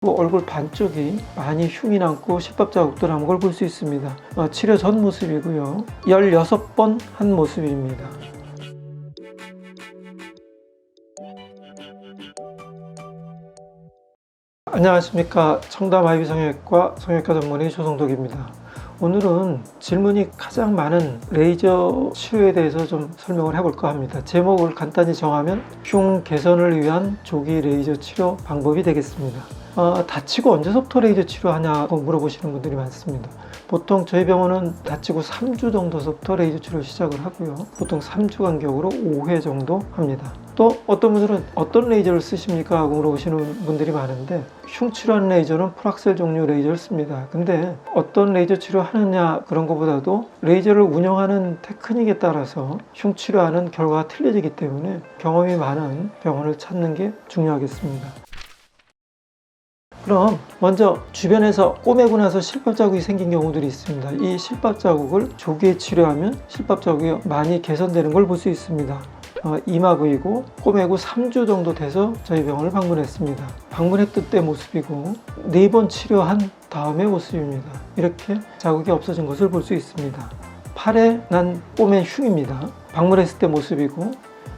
얼굴 반쪽이 많이 흉이 남고 실밥 자국도 남은 걸 볼 수 있습니다. 치료 전 모습이고요. 16번 한 모습입니다. 안녕하십니까. 청담 아이비성형외과 성형외과 전문의 조성덕입니다. 오늘은 질문이 가장 많은 레이저 치료에 대해서 좀 설명을 해볼까 합니다. 제목을 간단히 정하면 흉 개선을 위한 조기 레이저 치료 방법이 되겠습니다. 다치고 언제서부터 레이저 치료하냐고 물어보시는 분들이 많습니다. 보통 저희 병원은 다치고 3주 정도서부터 레이저 치료를 시작을 하고요. 보통 3주 간격으로 5회 정도 합니다. 또 어떤 분들은 어떤 레이저를 쓰십니까? 하고 물어보시는 분들이 많은데, 흉 치료하는 레이저는 프락셀 종류 레이저를 씁니다. 근데 어떤 레이저 치료하느냐 그런 것보다도 레이저를 운영하는 테크닉에 따라서 흉 치료하는 결과가 틀려지기 때문에 경험이 많은 병원을 찾는 게 중요하겠습니다. 그럼 먼저 주변에서 꼬매고 나서 실밥 자국이 생긴 경우들이 있습니다. 이 실밥 자국을 조기에 치료하면 실밥 자국이 많이 개선되는 걸 볼 수 있습니다. 이마 부위고 꼬매고 3주 정도 돼서 저희 병원을 방문했습니다. 방문했던 때 모습이고 4번 치료한 다음의 모습입니다. 이렇게 자국이 없어진 것을 볼 수 있습니다. 팔에 난 꼬맨 흉입니다. 방문했을 때 모습이고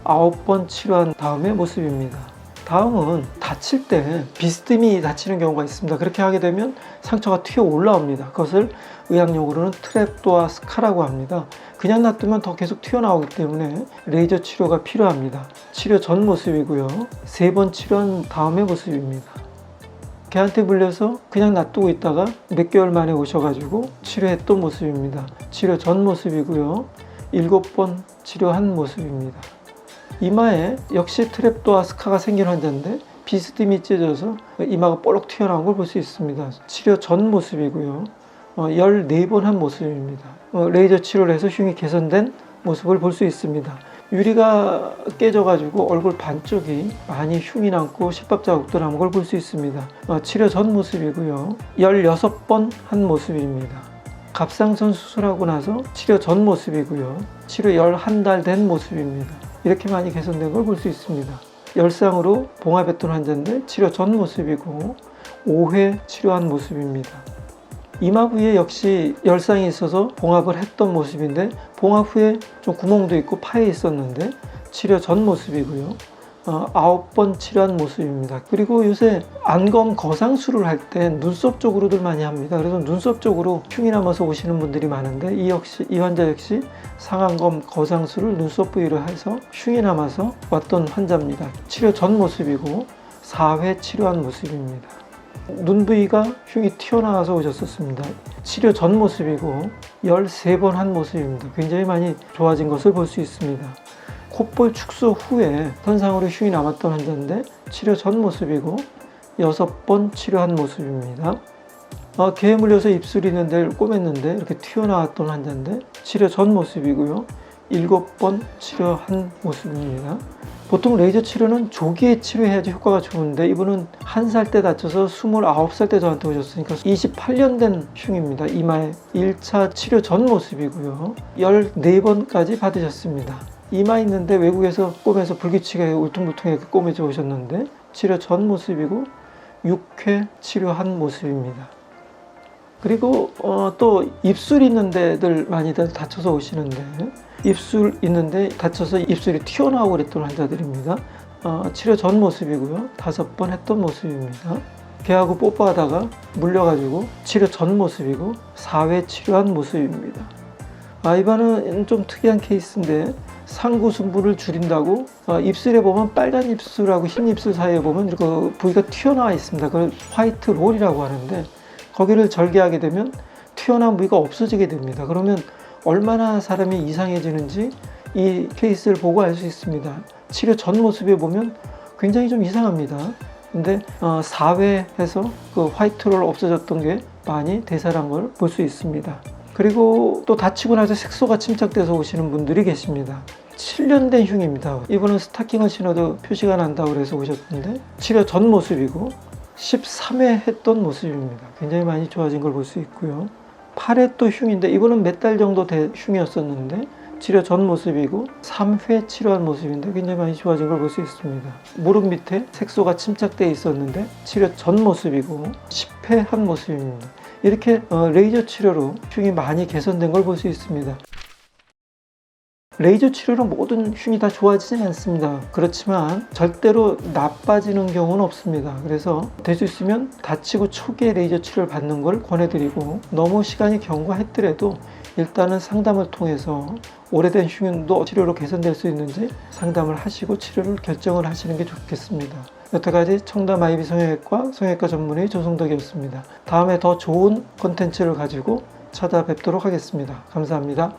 9번 치료한 다음의 모습입니다. 다음은 다칠 때 비스듬히 다치는 경우가 있습니다. 그렇게 하게 되면 상처가 튀어 올라옵니다. 그것을 의학용어로는 트랩도아 스카라고 합니다. 그냥 놔두면 더 계속 튀어나오기 때문에 레이저 치료가 필요합니다. 치료 전 모습이고요. 3번 치료한 다음의 모습입니다. 개한테 물려서 그냥 놔두고 있다가 몇 개월 만에 오셔가지고 치료했던 모습입니다. 치료 전 모습이고요. 7번 치료한 모습입니다. 이마에 역시 트랩도아 스카가 생긴 환자인데 비스듬히 찢어져서 이마가 볼록 튀어나온 걸 볼 수 있습니다. 치료 전 모습이고요. 14번 한 모습입니다. 레이저 치료를 해서 흉이 개선된 모습을 볼 수 있습니다. 유리가 깨져가지고 얼굴 반쪽이 많이 흉이 남고 실밥 자국도 남은 걸 볼 수 있습니다. 치료 전 모습이고요. 16번 한 모습입니다. 갑상선 수술하고 나서 치료 전 모습이고요. 치료 11달 된 모습입니다. 이렇게 많이 개선된 걸 볼 수 있습니다. 열상으로 봉합했던 환자인데 치료 전 모습이고 5회 치료한 모습입니다. 이마 부위에 역시 열상이 있어서 봉합을 했던 모습인데 봉합 후에 좀 구멍도 있고 파여 있었는데 치료 전 모습이고요. 9번 치료한 모습입니다. 그리고 요새 안검 거상술을 할 때 눈썹 쪽으로들 많이 합니다. 그래서 눈썹 쪽으로 흉이 남아서 오시는 분들이 많은데 이 환자 역시 상안검 거상술을 눈썹 부위로 해서 흉이 남아서 왔던 환자입니다. 치료 전 모습이고 4회 치료한 모습입니다. 눈 부위가 흉이 튀어나와서 오셨었습니다. 치료 전 모습이고 13번 한 모습입니다. 굉장히 많이 좋아진 것을 볼 수 있습니다. 콧볼 축소 후에 선상으로 흉이 남았던 환자인데 치료 전 모습이고 6번 치료한 모습입니다. 개에 물려서 입술이 있는 데를 꼬맸는데 이렇게 튀어나왔던 환자인데 치료 전 모습이고요. 7번 치료한 모습입니다. 보통 레이저 치료는 조기에 치료해야지 효과가 좋은데 이분은 1살 때 다쳐서 29살 때 저한테 오셨으니까 28년 된 흉입니다. 이마에 1차 치료 전 모습이고요. 14번까지 받으셨습니다. 이마 있는데 외국에서 꼬매서 불규칙하게 울퉁불퉁하게 꼬매져 오셨는데 치료 전 모습이고 6회 치료한 모습입니다. 그리고 또 입술 있는 데들 많이들 다쳐서 오시는데 입술 있는데 다쳐서 입술이 튀어나오고 그랬던 환자들입니다. 치료 전 모습이고요. 5번 했던 모습입니다. 개하고 뽀뽀하다가 물려가지고 치료 전 모습이고 4회 치료한 모습입니다. 이번은 좀 특이한 케이스인데 상구승부를 줄인다고 입술에 보면 빨간 입술하고 흰 입술 사이에 보면 이렇게 부위가 튀어나와 있습니다. 그걸 화이트 롤이라고 하는데 거기를 절개하게 되면 튀어나온 부위가 없어지게 됩니다. 그러면 얼마나 사람이 이상해지는지 이 케이스를 보고 알 수 있습니다. 치료 전 모습에 보면 굉장히 좀 이상합니다. 근데 4회 해서 그 화이트 롤 없어졌던 게 많이 대사란 걸 볼 수 있습니다. 그리고 또 다치고 나서 색소가 침착돼서 오시는 분들이 계십니다. 7년 된 흉입니다. 이분은 스타킹을 신어도 표시가 난다고 그래서 오셨는데 치료 전 모습이고 13회 했던 모습입니다. 굉장히 많이 좋아진 걸 볼 수 있고요. 팔에 또 흉인데 이분은 몇 달 정도 된 흉이었었는데 치료 전 모습이고 3회 치료한 모습인데 굉장히 많이 좋아진 걸 볼 수 있습니다. 무릎 밑에 색소가 침착되어 있었는데 치료 전 모습이고 10회 한 모습입니다. 이렇게 레이저 치료로 흉이 많이 개선된 걸 볼 수 있습니다. 레이저 치료로 모든 흉이 다 좋아지지 않습니다. 그렇지만 절대로 나빠지는 경우는 없습니다. 그래서 될 수 있으면 다치고 초기에 레이저 치료를 받는 걸 권해드리고, 너무 시간이 경과했더라도 일단은 상담을 통해서 오래된 흉도 치료로 개선될 수 있는지 상담을 하시고 치료를 결정을 하시는 게 좋겠습니다. 여태까지 청담 IB 성형외과 성형외과 전문의 조성덕이었습니다. 다음에 더 좋은 콘텐츠를 가지고 찾아뵙도록 하겠습니다. 감사합니다.